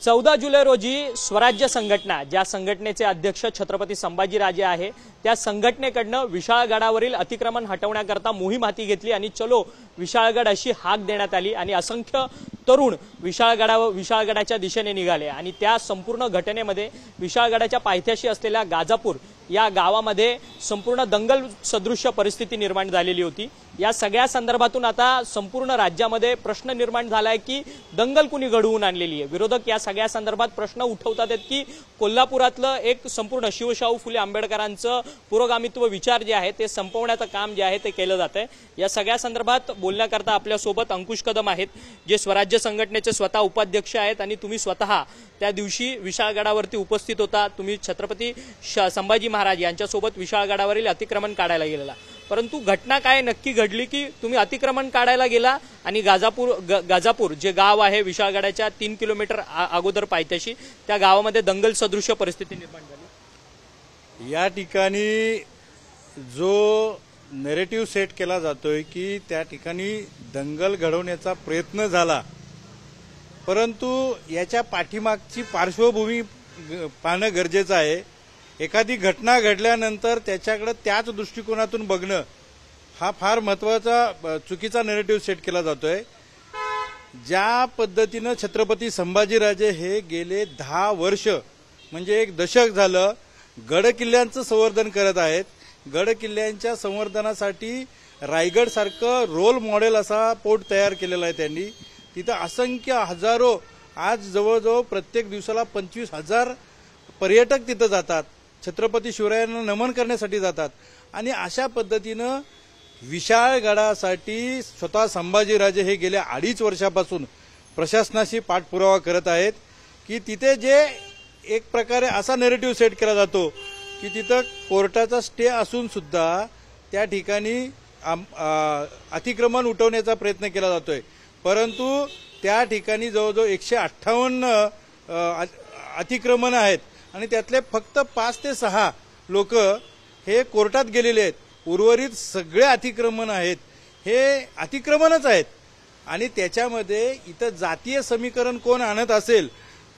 14 जुलै रोजी स्वराज्य संघटना, ज्या संघटनेचे अध्यक्ष छत्रपती संभाजीराजे आहे, त्या संघटनेकडनं विशाळगडावरील अतिक्रमण हटवण्याकरता मोहीम हाती घेतली आणि चलो विशाळगड अशी हाक देण्यात आली आणि असंख्य तरुण विशाळगडाच्या दिशेने निघाले आणि त्या संपूर्ण घटनेमध्ये विशाळगडाच्या पायथ्याशी असलेल्या गाजापूर या गावामध्ये संपूर्ण दंगल सदृश्य परिस्थिती निर्माण झालेली होती। या सगळ्या संदर्भातून आता संपूर्ण राज्यामध्ये प्रश्न निर्माण झालाय की दंगल कुणी घडवून आणलेली आहे। विरोधक या सगळ्या संदर्भात प्रश्न उठवतात की कोल्हापुरातलं एक संपूर्ण शिवशाहू फुले आंबेडकरांचं पुरोगामित्व विचार जे आहे ते संपवण्याचं काम जे आहे ते केलं जातंय। या सगळ्या संदर्भात बोलण्याकरता आपल्या सोबत अंकुश कदम आहेत, जे स्वराज्य संघटनेचे स्वतः उपाध्यक्ष आहेत आणि तुम्ही स्वतः त्या दिवशी विशाळगडावरती उपस्थित होता। तुम्ही छत्रपती संभाजी महाराज यांच्यासोबत विशाळगडावरील अतिक्रमण काढायला गेलेला, परंतु घटना काय नक्की घडली की तुम्ही अतिक्रमण काढायला गेला आणि गाजापूर जे गाव आहे विशाळगडाच्या 3 किलोमीटर अगोदर पायथ्याशी, त्या गावामध्ये दंगल सदृश्य परिस्थिती निर्माण झाली। या ठिकाणी जो नॅरेटिव्ह सेट केला जातोय की त्या ठिकाणी दंगल घडवण्याचा प्रयत्न झाला, परंतु याच्या पाठीमागची पार्श्वभूमी पाहणं गरजेचं आहे। एखादी घटना घडल्यानंतर त्याच्याकडे त्याच दृष्टिकोनातून बघणं हा फार महत्त्वाचा चुकीचा नॅरेटिव्ह सेट केला जातोय। ज्या पद्धतीनं छत्रपती संभाजीराजे हे गेले 10 वर्ष म्हणजे 1 दशक झालं गड किल्ल्यांचं संवर्धन करत आहेत। गड किल्ल्यांच्या संवर्धनासाठी रायगड सारखं रोल मॉडेल असा पोर्ट तयार केलेला आहे त्यांनी। तिथं असंख्य हजारो, आज जवळजवळ प्रत्येक दिवसाला 25,000 पर्यटक तिथं जातात, छत्रपती शिवरायांना नमन करण्यासाठी जातात आणि अशा पद्धतीनं विशाळगडासाठी स्वतः संभाजीराजे हे गेल्या 2.5 वर्षापासून प्रशासनाशी पाठपुरावा करत आहेत की तिथे जे एक प्रकारे असा नॅरेटिव्ह सेट केला जातो की तिथं कोर्टाचा स्टे असून सुद्धा त्या ठिकाणी अतिक्रमण उठवण्याचा प्रयत्न केला जातोय, परंतु त्या ठिकाणी जवळजवळ 158 अतिक्रमण आहेत आणि त्यातले फक्त 5 ते 6 लोक हे कोर्टात गेलेले आहेत। उर्वरित सगळे अतिक्रमण आहेत हे अतिक्रमणच आहेत आणि त्याच्यामध्ये इथं जातीय समीकरण कोण आणत असेल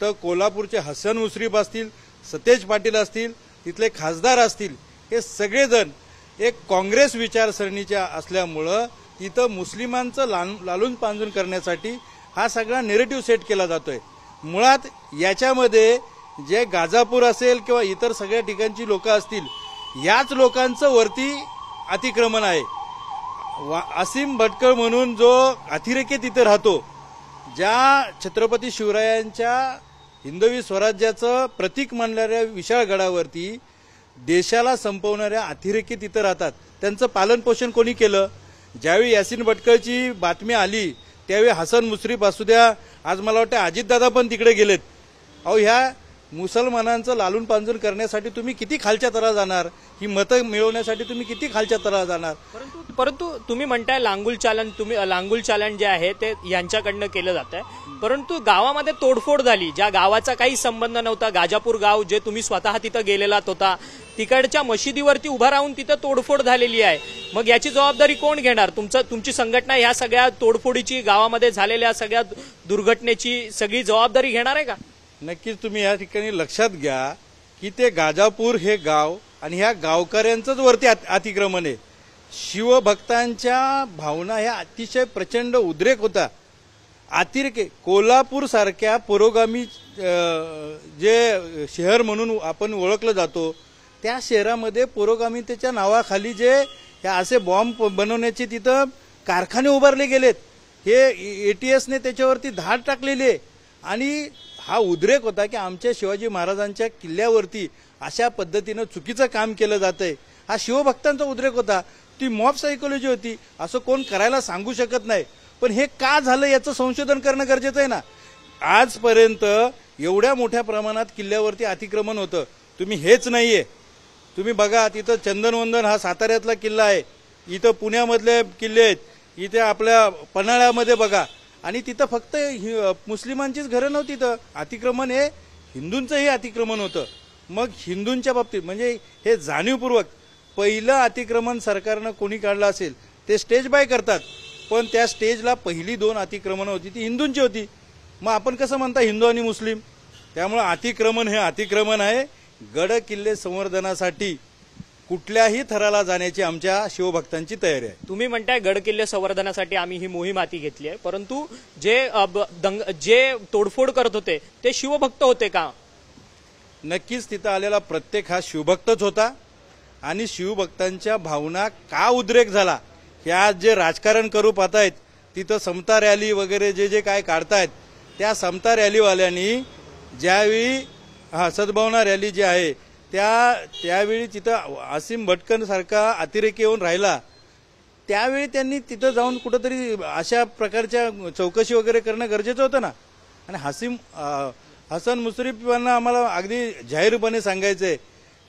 तर कोल्हापूरचे हसन मुश्रीफ असतील, सतेज पाटील असतील, तिथले खासदार असतील, हे सगळेजण एक काँग्रेस विचारसरणीच्या असल्यामुळं तिथं मुस्लिमांचं लालून पांजून करण्यासाठी हा सगळा नॅरेटिव्ह सेट केला जातोय। मुळात याच्यामध्ये जे गाजापूर असेल किंवा इतर सगळ्या ठिकाणची लोक असतील, याच लोकांचं वरती अतिक्रमण आहे। असीम भटकळ म्हणून जो अतिरेकी तिथे राहतो, ज्या छत्रपती शिवरायांच्या हिंदवी स्वराज्याचं प्रतीक मानणाऱ्या विशाळगडावरती देशाला संपवणाऱ्या अतिरेकी तिथे राहतात, त्यांचं पालन पोषण कोणी केलं? ज्यावेळी यासीन भटकळची बातमी आली त्यावेळी हसन मुश्रीफ असू द्या, आज मला वाटतं अजितदादा पण तिकडे गेलेत। अहो, ह्या मुसलमानांचं लालून पांजून करण्यासाठी तुम्ही किती खालच्या तळाला जाणार? ही मतं मिळवण्यासाठी तुम्ही किती खालच्या तळाला जाणार? परंतु तुम्ही म्हणताय लांगुल चालन जे आहे ते यांच्याकडनं केलं जात आहे, परंतु गावामध्ये तोडफोड झाली, ज्या गावाचा काही संबंध नव्हता। गाजापूर गाव जे तुम्ही स्वतः तिथं गेलेलात होता, तिकडच्या मशिदीवरती उभा राहून तिथं तोडफोड झालेली आहे। मग याची जबाबदारी कोण घेणार? तुमची संघटना ह्या सगळ्या तोडफोडीची, गावामध्ये झालेल्या सगळ्या दुर्घटनेची सगळी जबाबदारी घेणार आहे का? नक्कीच तुम्ही या ठिकाणी लक्षात घ्या की ते गाजापूर हे गाव आणि ह्या गावकऱ्यांचंच वरती अतिक्रमण आहे। शिवभक्तांच्या भावना ह्या अतिशय प्रचंड उद्रेक होता। अतिरेक कोल्हापूर सारख्या पुरोगामी जे शहर म्हणून आपण ओळखलं जातो, त्या शहरामध्ये पुरोगामितेच्या नावाखाली जे असे बॉम्ब बनवण्याचे तिथं कारखाने उभारले गेलेत, हे ATSने त्याच्यावरती धाड टाकलेली आहे आणि हा उद्रेक होता की आमच्या शिवाजी महाराजांच्या किल्ल्यावरती अशा पद्धतीनं चुकीचं काम केलं जातंय। हा शिवभक्तांचा उद्रेक होता, ती मॉब सायकोलॉजी होती, असं कोण करायला सांगू शकत नाही, पण हे का झालं याचं संशोधन करणं गरजेचं आहे ना। आजपर्यंत एवढ्या मोठ्या प्रमाणात किल्ल्यावरती अतिक्रमण होतं, तुम्ही हेच नाहीये, तुम्ही बघा तिथं चंदनवंदन हा साताऱ्यातला किल्ला आहे, इथं पुण्यामधले किल्ले आहेत, इथे आपल्या पन्हाळ्यामध्ये बघा, आणि तिथं फक्त मुस्लिमांचीच घरं नव्हती, तिथं अतिक्रमण हे हिंदूंचंही अतिक्रमण होतं। मग हिंदूंच्या बाबतीत म्हणजे हे जाणीवपूर्वक पहिलं अतिक्रमण सरकारनं कोणी काढलं असेल ते स्टेज बाय करतात, पण त्या स्टेजला पहिली 2 अतिक्रमणं होती ती हिंदूंची होती। मग आपण कसं म्हणता हिंदू आणि मुस्लिम? त्यामुळे अतिक्रमण हे अतिक्रमण आहे. गड किल्ले संवर्धनासाठी कुठल्याही थराला जाण्याची आमच्या शिवभक्तांची तयारी आहे. तुम्ही म्हणताय गड किल्ले संवर्धनासाठी आम्ही ही मोहीम हाती घेतली आहे, परंतु जे तोडफोड करत होते ते शिवभक्त होते का? नक्कीच तिथं आलेला प्रत्येक हा शिवभक्तच होता. आणि शिवभक्तांच्या भावना का उद्रेक झाला हे आज जे राजकारण करू पाहतायत, तिथं समता रॅली वगैरे जे काय काढतायत, त्या समता रॅलीवाल्यांनी ज्यावेळी सद्भावना रॅली जी आहे त्यावेळी तिथं आसिम भटकन सारखा अतिरेकी येऊन राहिला, त्यावेळी त्यांनी तिथं जाऊन कुठंतरी अशा प्रकारच्या चौकशी वगैरे करणं गरजेचं होतं ना. आणि हसन मुश्रीफ यांना आम्हाला अगदी जाहीरपणे सांगायचंय,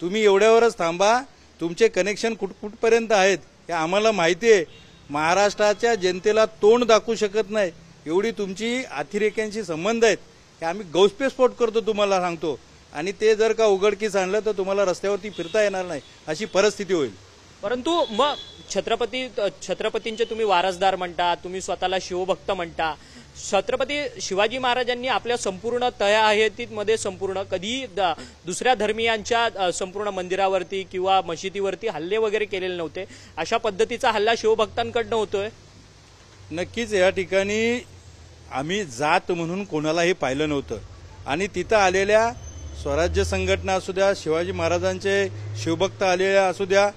तुम्ही एवढ्यावरच थांबा. तुमचे कनेक्शन कुठपर्यंत आहेत हे आम्हाला माहिती आहे. महाराष्ट्राच्या जनतेला तोंड दाखवू शकत नाही एवढी तुमची अतिरेक्यांशी संबंध आहेत. हे आम्ही गौप्यस्फोट करतो तुम्हाला सांगतो. आणि ते जर का उघडकीस आणलं तर तुम्हाला रस्त्यावरती फिरता येणार नाही अशी परिस्थिती होईल. परंतु मग छत्रपतींचे तुम्ही वारसदार म्हणता, तुम्ही स्वतःला शिवभक्त म्हणता. छत्रपती शिवाजी महाराजांनी आपल्या संपूर्ण तळहातीमध्ये संपूर्ण कधी दुसऱ्या धर्मियांच्या संपूर्ण मंदिरावरती किंवा मशिदीवरती हल्ले वगैरे केलेले नव्हते. अशा पद्धतीचा हल्ला शिवभक्तांकडनं होतोय. नक्कीच या ठिकाणी आम्ही जात म्हणून कोणालाही पाहिलं नव्हतं. आणि तिथं आलेल्या स्वराज्य संघटना असू द्या, शिवाजी महाराजांचे शिवभक्त आलेल्या असू द्या,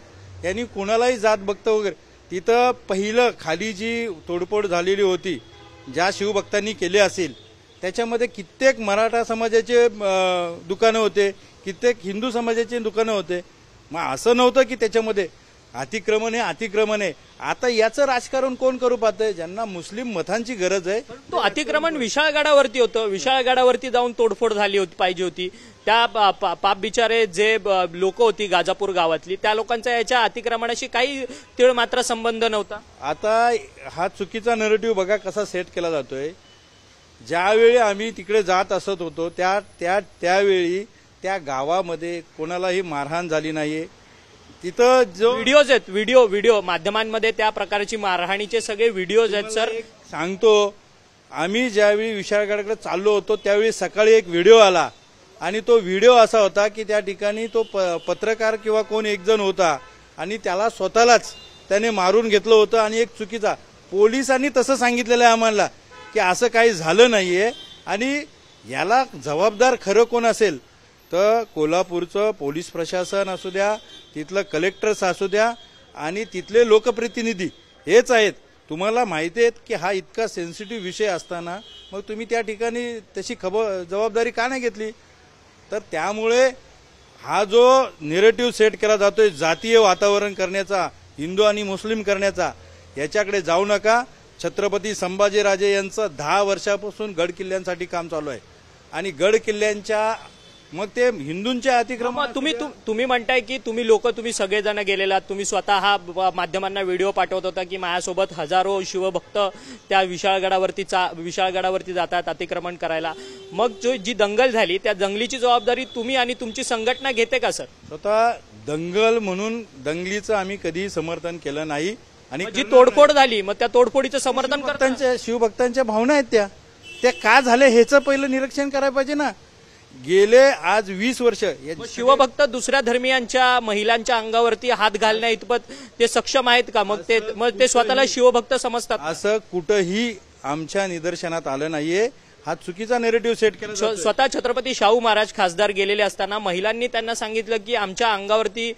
यांनी कोणालाही जात भक्त वगैरे, तिथं पहिलं खाली जी तोडफोड झालेली होती ज्या शिवभक्तांनी केले असेल त्याच्यामध्ये कित्येक मराठा समाजाचे दुकानं होते, कित्येक हिंदू समाजाचे दुकानं होते. मग असं नव्हतं की त्याच्यामध्ये अतिक्रमण आहे. आता याचं राजकारण कोण करू पाहतंय? ज्यांना मुस्लिम मतांची गरज आहे. तो अतिक्रमण विशाळगडावरती होतं. विशाळगडावरती जाऊन तोडफोड झाली पाहिजे होती. त्या पाप बिचारे जे लोक होती गाजापूर गावातली, त्या लोकांचा याच्या अतिक्रमणाशी काही तीळ मात्र संबंध नव्हता. आता हा चुकीचा नरेटिव्ह बघा कसा सेट केला जातोय. ज्यावेळी आम्ही तिकडे जात असत होतो त्यावेळी त्या गावामध्ये कोणालाही मारहाण झाली नाहीये. तिथं जो व्हिडिओज आहेत, व्हिडिओ माध्यमांमध्ये त्या प्रकारची मारहाणीचे सगळे व्हिडिओज आहेत. सर सांगतो, आम्ही ज्यावेळी विशाळगडाकडे चाललो होतो त्यावेळी सकाळी एक व्हिडिओ आला आणि तो व्हिडिओ असा होता की त्या ठिकाणी तो पत्रकार किंवा कोण एक जण होता आणि त्याला स्वतःलाच त्याने मारून घेतलं होतं. आणि एक चुकीचा पोलिसांनी तसं सांगितलेलं आहे आम्हाला की असं काही झालं नाहीये. आणि याला जबाबदार खरं कोण असेल तर कोल्हापूरचं पोलीस प्रशासन असू द्या, तिथलं कलेक्टर्स असू द्या आणि तिथले लोकप्रतिनिधी हेच आहेत. तुम्हाला माहिती आहे की हा इतका सेन्सिटिव्ह विषय असताना मग तुम्ही त्या ठिकाणी तशी जबाबदारी का नाही घेतली? तर त्यामुळे हा जो नेरेटिव्ह सेट केला जातोय जातीय वातावरण करण्याचा, हिंदू आणि मुस्लिम करण्याचा, याच्याकडे जाऊ नका. छत्रपती संभाजीराजे यांचं 10 वर्षापासून गड किल्ल्यांसाठी काम चालू आहे. आणि गड किल्ल्यांच्या मग ते हिंदूंच्या अतिक्रमण तुम्ही म्हणताय की तुम्ही सगळेजण गेलेलात, तुम्ही स्वतः माध्यमांना व्हिडिओ पाठवत होता की माझ्यासोबत हजारो शिवभक्त त्या विशाळगडावरती जातात अतिक्रमण करायला. मग जी दंगल झाली त्या दंगलीची जबाबदारी तुम्ही आणि तुमची संघटना घेते का सर? स्वतः दंगल म्हणून दंगलीचं आम्ही कधीही समर्थन केलं नाही. आणि जी तोडफोड झाली मग त्या तोडफोडीचं समर्थन करताना शिवभक्तांच्या भावना आहेत त्या का झाल्या ह्याचं पहिलं निरीक्षण करायला पाहिजे ना. गेले आज 20 वर्ष शिवभक्त दुसऱ्या धर्मियांच्या महिलांच्या अंगावरती हात घालण्या इतपत ते सक्षम आहेत का? मग ते स्वतःला शिवभक्त समजतात? असं कुठंही आमच्या निदर्शनात आलं नाहीये. हा चुकीचा नेरेटिव्ह सेट केला. स्वतः छत्रपती शाहू महाराज खासदार गेलेले असताना महिलांनी त्यांना सांगितलं की आमच्या अंगावरती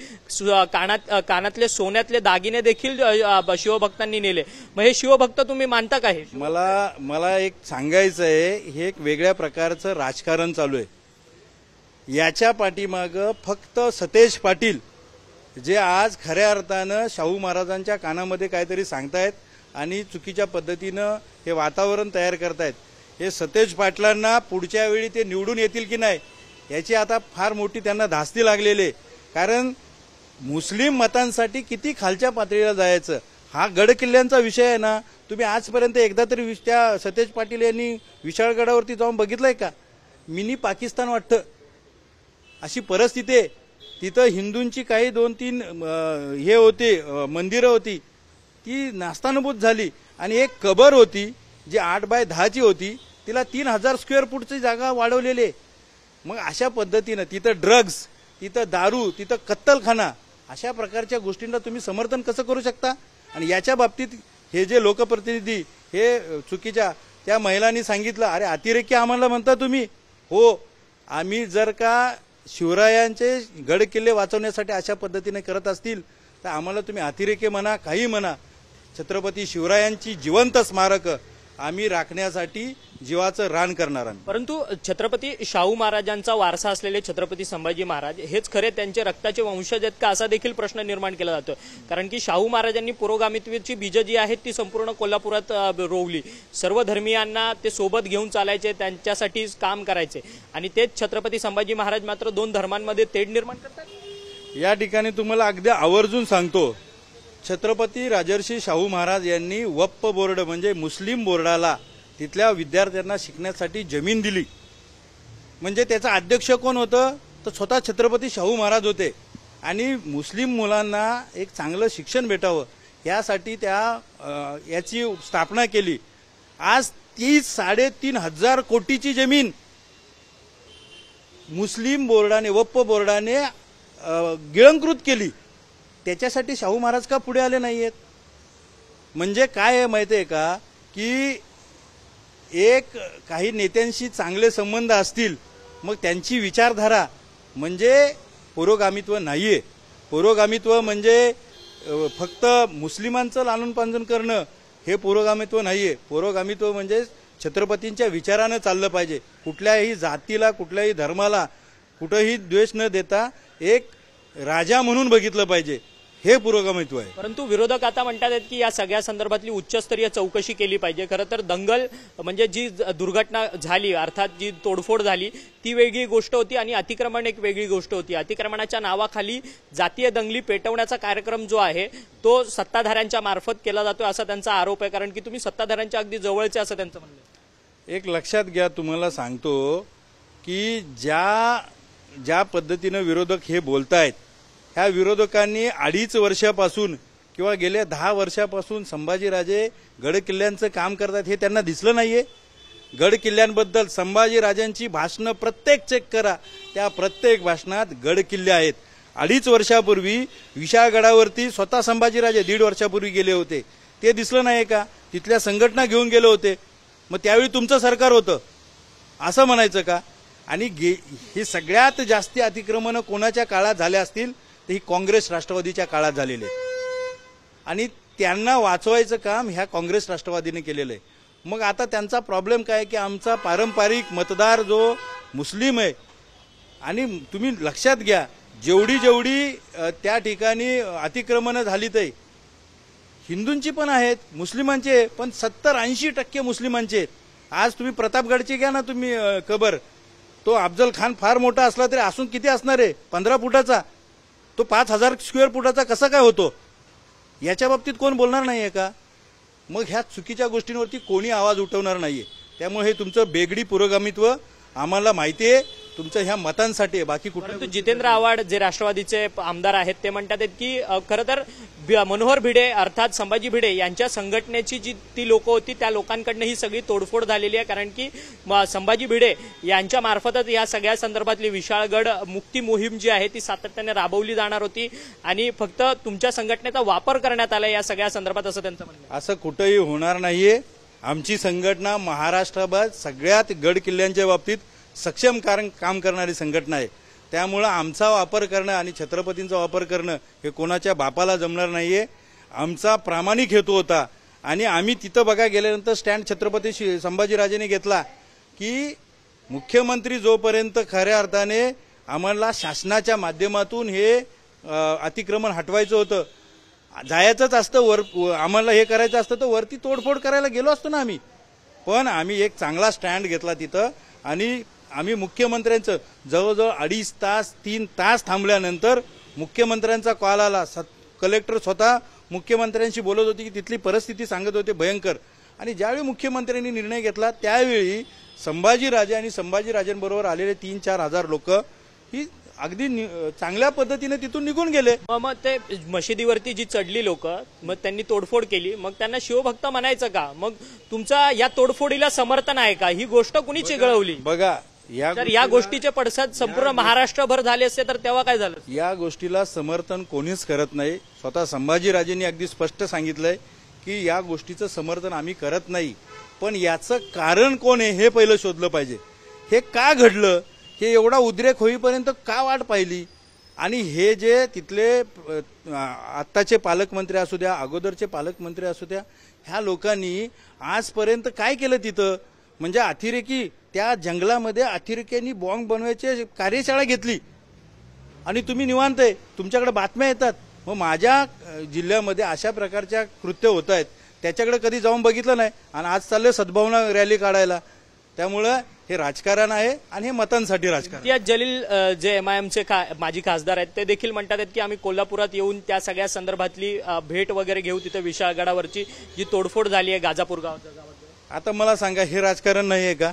कानातले सोन्यातले दागिने देखील शिवभक्तांनी नेले. मग हे शिवभक्त तुम्ही मानता का? हे मला एक सांगायचं आहे, हे एक वेगळ्या प्रकारचं राजकारण चालू आहे. याच्या पाठीमागं फक्त सतेज पाटील जे आज खऱ्या अर्थानं शाहू महाराजांच्या कानामध्ये काहीतरी सांगतायत आणि चुकीच्या पद्धतीनं हे वातावरण तयार करतायत. हे सतेज पाटलांना पुढच्या वेळी ते निवडून येतील की नाही याची आता फार मोठी त्यांना धास्ती लागलेली. कारण मुस्लिम मतांसाठी किती खालच्या पातळीला जायचं हा गड किल्ल्यांचा विषय आहे ना. तुम्ही आजपर्यंत एकदा तरी त्या सतेज पाटील यांनी विशाळगडावरती जाऊन बघितलंय का? मिनी पाकिस्तान वाटतं अशी परिस्थिती आहे. तिथं हिंदूंची काही 2-3 हे होती मंदिरं होती ती नास्तानबूत झाली. आणि एक कबर होती जी 8 बाय 10 होती, तिला 3000 स्क्वेअर फूटची जागा वाढवलेली आहे. मग अशा पद्धतीनं तिथं ड्रग्ज, तिथं दारू, तिथं कत्तलखाना, अशा प्रकारच्या गोष्टींना तुम्ही समर्थन कसं करू शकता? आणि याच्या बाबतीत हे जे लोकप्रतिनिधी हे चुकीच्या त्या महिलांनी सांगितलं, अरे अतिरेकी आम्हाला म्हणता तुम्ही? हो, आम्ही जर का शिवरायांचे गड किल्ले वाचवण्यासाठी अशा पद्धतीने करत असतील तर आम्हाला तुम्ही अतिरेकी म्हणा, काही म्हणा, छत्रपती शिवरायांची जिवंत स्मारक आम्ही राखण्यासाठी जीवाचं रान करणार आम्ही. परंतु छत्रपती शाहू महाराजांचा वारसा असलेले छत्रपती संभाजी महाराज हेच खरे त्यांचे रक्ताचे वंशज आहेत का, असा देखील प्रश्न निर्माण केला जातो. कारण की शाहू महाराजांनी पुरोगामित्वाची बीजं जी आहेत ती संपूर्ण कोल्हापुरात रोवली. सर्व धर्मीयांना ते सोबत घेऊन चालायचे, त्यांच्यासाठी काम करायचे, आणि तेच छत्रपती संभाजी महाराज मात्र दोन धर्मांमध्ये तेढ निर्माण करतात. या ठिकाणी तुम्हाला अगदी आवर्जून सांगतो, छत्रपती राजर्षी शाहू महाराज यांनी वक्फ बोर्ड म्हणजे मुस्लिम बोर्डाला तिथल्या विद्यार्थ्यांना शिकण्यासाठी जमीन दिली. म्हणजे त्याचा अध्यक्ष कोण होतं? तर स्वतः छत्रपती शाहू महाराज होते. आणि मुस्लिम मुलांना एक चांगलं शिक्षण भेटावं यासाठी याची स्थापना केली. आज 3,500 कोटीची जमीन मुस्लिम बोर्डाने, वक्फ बोर्डाने गिळंकृत केली. त्याच्यासाठी शाहू महाराज का पुढे आले नाहीयेत? म्हणजे काय आहे माहिती आहे का, की एक काही नेत्यांशी चांगले संबंध असतील, मग त्यांची विचारधारा म्हणजे पुरोगामित्व नाहीये. पुरोगामित्व म्हणजे फक्त मुस्लिमांचं लालन पालन करणं हे पुरोगामित्व नाहीये. पुरोगामित्व म्हणजे छत्रपतींच्या विचारानं चाललं पाहिजे. कुठल्याही जातीला, कुठल्याही धर्माला कुठेही द्वेष न देता एक राजा म्हणून बघितलं पाहिजे, हे पुरोगामित्व आहे. परंतु विरोधक आता म्हणतात की या सगळ्या संदर्भातली उच्चस्तरीय चौकशी केली पाहिजे. खरं तर दंगल म्हणजे जी दुर्घटना झाली, अर्थात जी तोडफोड झाली, ती वेगळी गोष्ट होती आणि अतिक्रमण एक वेगळी गोष्ट होती. अतिक्रमणाच्या नावाखाली जातीय दंगली पेटवण्याचा कार्यक्रम जो आहे तो सत्ताधाऱ्यांच्या मार्फत केला जातोय असा त्यांचा आरोप आहे. कारण की तुम्ही सत्ताधाऱ्यांच्या अगदी जवळचे असं त्यांचं म्हणणं आहे. एक लक्षात घ्या, तुम्हाला सांगतो की ज्या पद्धतीनं विरोधक हे बोलतायत, ह्या विरोधकांनी 2.5 वर्षापासून किंवा गेल्या 10 वर्षापासून संभाजीराजे गड किल्ल्यांचं काम करतात हे त्यांना दिसलं नाहीये? गड किल्ल्यांबद्दल संभाजीराजांची भाषणं प्रत्येक चेक करा, त्या प्रत्येक भाषणात गड किल्ले आहेत. 2.5 वर्षापूर्वी विशाळगडावरती स्वतः संभाजीराजे 1.5 वर्षापूर्वी गेले होते, ते दिसलं नाही का? तिथल्या संघटना घेऊन गेले होते. मग त्यावेळी तुमचं सरकार होतं असं म्हणायचं का? आणि हे सगळ्यात जास्ती अतिक्रमणं कोणाच्या काळात झाले असतील तर ही काँग्रेस राष्ट्रवादीच्या काळात झालेले, आणि त्यांना वाचवायचं काम ह्या काँग्रेस राष्ट्रवादीने केलेलं आहे. मग आता त्यांचा प्रॉब्लेम काय की आमचा पारंपरिक मतदार जो मुस्लिम आहे, आणि तुम्ही लक्षात घ्या जेवढी त्या ठिकाणी अतिक्रमणं झाली ते हिंदूंची पण आहेत, मुस्लिमांचे पण 70-80% मुस्लिमांचे आहेत. आज तुम्ही प्रतापगडची घ्या ना तुम्ही कबर, तो अफजल खान फार मोठा असला तरी असून किती असणार आहे? 15 फुटाचा. तो 5,000 स्क्वेअर फुटाचा कसा काय होतो? याच्या बाबतीत कोण बोलणार नाहीये का? मग ह्या चुकीच्या गोष्टींवरती कोणी आवाज उठवणार नाहीये. त्यामुळे हे तुमचं बेगडी पुरोगामित्व आम्हाला माहिती आहे, तुमचं ह्या मतांसाठी आहे, बाकी कुठलं. परंतु जितेंद्र आव्हाड जे राष्ट्रवादीचे आमदार आहेत ते म्हणतात की खरं तर मनोहर भिडे अर्थात संभाजी भिडे यांच्या संघटनेची जी ती लोक होती त्या लोकांकडनं ही सगळी तोडफोड झालेली आहे. कारण की संभाजी भिडे यांच्या मार्फतच या सगळ्या संदर्भातली विशाळगड मुक्ती मोहीम जी आहे ती सातत्याने राबवली जाणार होती, आणि फक्त तुमच्या संघटनेचा वापर करण्यात आला या सगळ्या संदर्भात, असं त्यांचं म्हणणं आहे. असं कुठेही होणार नाहीये. आमची संघटना महाराष्ट्रभर सगळ्यात गड किल्ल्यांच्या बाबतीत सक्षम काम करणारी संघटना आहे. त्यामुळं आमचा वापर करणं आणि छत्रपतींचा वापर करणं हे कोणाच्या बापाला जमणार नाहीये. आमचा प्रामाणिक हेतू होता, आणि आम्ही तिथं बघा गेल्यानंतर स्टँड छत्रपती संभाजीराजेने घेतला की मुख्यमंत्री जोपर्यंत खऱ्या अर्थाने आम्हाला शासनाच्या माध्यमातून हे अतिक्रमण हटवायचं होतं, जायचंच असतं आम्हाला हे करायचं असतं तर वरती तोडफोड करायला गेलो असतो ना आम्ही. पण आम्ही एक चांगला स्टँड घेतला तिथं, आणि आम्ही मुख्यमंत्र्यांचं जवळजवळ 2.5 तास 3 तास थांबल्यानंतर मुख्यमंत्र्यांचा कॉल आला. कलेक्टर स्वतः मुख्यमंत्र्यांशी बोलत होते की तिथली परिस्थिती सांगत होते भयंकर. आणि ज्यावेळी मुख्यमंत्र्यांनी निर्णय घेतला त्यावेळी संभाजीराजे आणि संभाजीराजेंबरोबर आलेले 3-4 हजार लोक ही अगदी चांगल्या पद्धतीने तिथून निघून गेले. मग ते मशिदीवरती जी चढली लोक, मग त्यांनी तोडफोड केली, मग त्यांना शिवभक्त म्हणायचं का? मग तुमचा या तोडफोडीला समर्थन आहे का? ही गोष्ट कुणी चिघळवली? बघा, तर या गोष्टीचे पडसाद संपूर्ण महाराष्ट्रभर झाले असते तर तेव्हा काय झालं? या गोष्टीला समर्थन कोणीच करत नाही. स्वतः संभाजीराजेंनी अगदी स्पष्ट सांगितलंय की या गोष्टीचं समर्थन आम्ही करत नाही. पण याचं कारण कोण आहे हे पहिलं शोधलं पाहिजे. हे का घडलं, हे एवढा उद्रेक होईपर्यंत का वाट पाहिली, आणि हे जे तिथले आत्ताचे पालकमंत्री असू द्या, अगोदरचे पालकमंत्री असू द्या, ह्या लोकांनी आजपर्यंत काय केलं तिथं? म्हणजे अतिरेकी, त्या जंगलामध्ये अतिरेक्यांनी बॉम्ब बनवायची कार्यशाळा घेतली आणि तुम्ही निवांत आहे, तुमच्याकडे बातम्या येतात. मग माझ्या जिल्ह्यामध्ये अशा प्रकारच्या कृत्य होत आहेत, त्याच्याकडे कधी जाऊन बघितलं नाही आणि आज चालले सद्भावना रॅली काढायला. त्यामुळं हे राजकारण आहे आणि हे मतांसाठी राजकारण. इम्तियाज जलील जे एमआयएमचे माजी खासदार आहेत ते देखील म्हणतात की आम्ही कोल्हापुरात येऊन त्या सगळ्या संदर्भातली भेट वगैरे घेऊ. तिथे विशाळगडावरची जी तोडफोड झाली आहे गाजापूर गावात. आता मला सांगा, हे राजकारण नाही आहे का?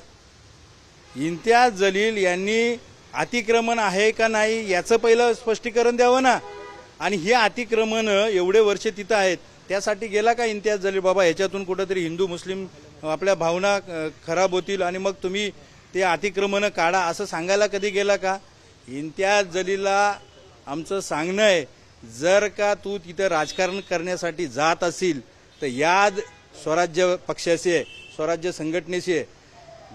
इम्तियाज जलील यांनी अतिक्रमण आहे का नाही याचं पहिलं स्पष्टीकरण द्यावं ना. आणि हे अतिक्रमण एवढे वर्ष तिथं आहेत, त्यासाठी गेला का इम्तियाज जलील? बाबा ह्याच्यातून कुठेतरी हिंदू मुस्लिम आपल्या भावना खराब होतील आणि मग तुम्ही ते अतिक्रमण काढा असं सांगायला कधी गेला का? इम्तियाज जलीलला आमचं सांगणं आहे, जर का तू तिथं राजकारण करण्यासाठी जात असेल तर याद स्वराज्य पक्षाशी आहे, स्वराज्य संघटनेशी आहे.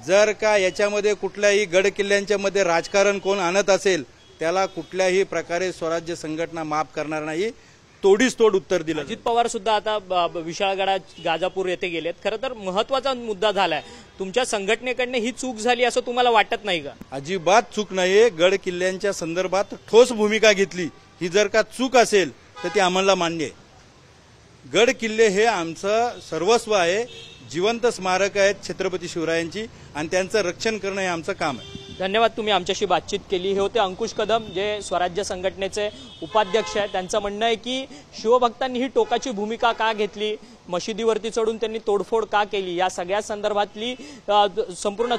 जर का याच्यामध्ये कुठल्याही गड किल्ल्यांच्या मध्ये राजकारण कोण आणत असेल त्याला कुठल्याही प्रकारे स्वराज्य संघटना माफ करणार नाही. तोडीस तोड उत्तर दिलं. अजित पवार सुद्धा आता विशाळगडात गाजापूर येथे गेलेत. खरं तर महत्वाचा मुद्दा झालाय, तुमच्या संघटनेकडनं ही चूक झाली असं तुम्हाला वाटत नाही का? अजिबात चूक नाहीये. गड किल्ल्यांच्या संदर्भात ठोस भूमिका घेतली. ही जर का चूक असेल तर ती आम्हाला मान्य आहे. गड किल्ले हे आमचं सर्वस्व आहे, जिवंत स्मारक आहेत छत्रपती शिवरायांची, आणि त्यांचं रक्षण करणं हे आमचं काम आहे. धन्यवाद, तुम्ही आमच्याशी बातचीत केली. हे होते अंकुश कदम, जे स्वराज्य संघटनेचे उपाध्यक्ष आहेत. त्यांचं म्हणणं आहे की शिवभक्तांनी ही टोकाची भूमिका का घेतली, मशिदीवरती चढून त्यांनी तोडफोड का केली, या सगळ्या संदर्भातली संपूर्ण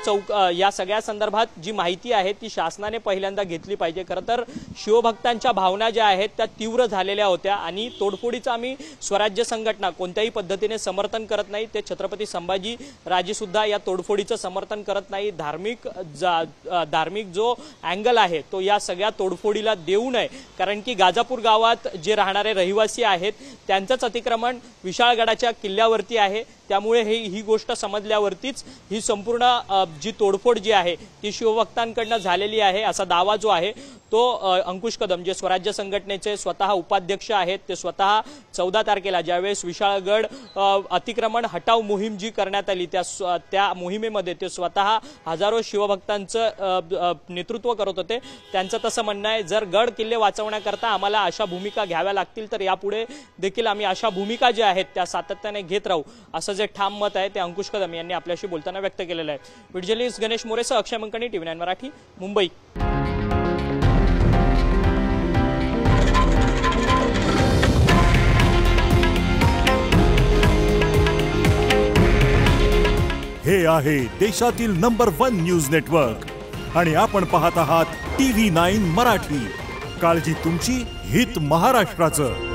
या सगळ्या संदर्भात जी माहिती आहे ती शासनाने पहिल्यांदा घेतली पाहिजे. खरं तर शिवभक्तांच्या भावना ज्या आहेत त्या तीव्र झालेल्या होत्या आणि तोडफोडीचं आम्ही स्वराज्य संघटना कोणत्याही पद्धतीने समर्थन करत नाही. ते छत्रपती संभाजी राजे सुद्धा या तोडफोडीचं समर्थन करत नाही. धार्मिक जो अँगल आहे तो या सगळ्या तोडफोडीला देऊ नये, कारण की गाजापूर गावात जे राहणारे रहिवासी आहेत त्यांचंच अतिक्रमण विशाळगडाच्या किल्ल्यावरती आहे. त्यामुळे ही गोष्ट समजल्यावरतीच ही संपूर्ण जी तोडफोड जी आहे ती शिवभक्तांकडनं झालेली आहे असा दावा जो आहे तो अंकुश कदम, जे स्वराज्य संघटनेचे स्वतः उपाध्यक्ष आहेत, ते स्वतः 14 तारखेला ज्यावेळेस विशाळगड अतिक्रमण हटाव मोहीम जी करण्यात आली त्या मोहिमेमध्ये ते स्वतः हजारो शिवभक्तांचं नेतृत्व करत होते. त्यांचं तसं म्हणणं आहे, जर गड किल्ले वाचवण्याकरता आम्हाला अशा भूमिका घ्याव्या लागतील तर यापुढे देखील आम्ही अशा भूमिका ज्या आहेत त्या सातत्याने घेत राहू, असं जे ठाम मत आहे ते अंकुश कदम यांनी आपल्याशी बोलताना व्यक्त केलेलं आहे. व्हिडिओ जर्नलिस्ट गणेश मोरेसह अक्षय मंकणी, TV9 मराठी, मुंबई. हे आहे देशातील नंबर 1 न्यूज नेटवर्क आणि आपण पाहत आहात TV9 मराठी. काळजी तुमची, हित महाराष्ट्राचं.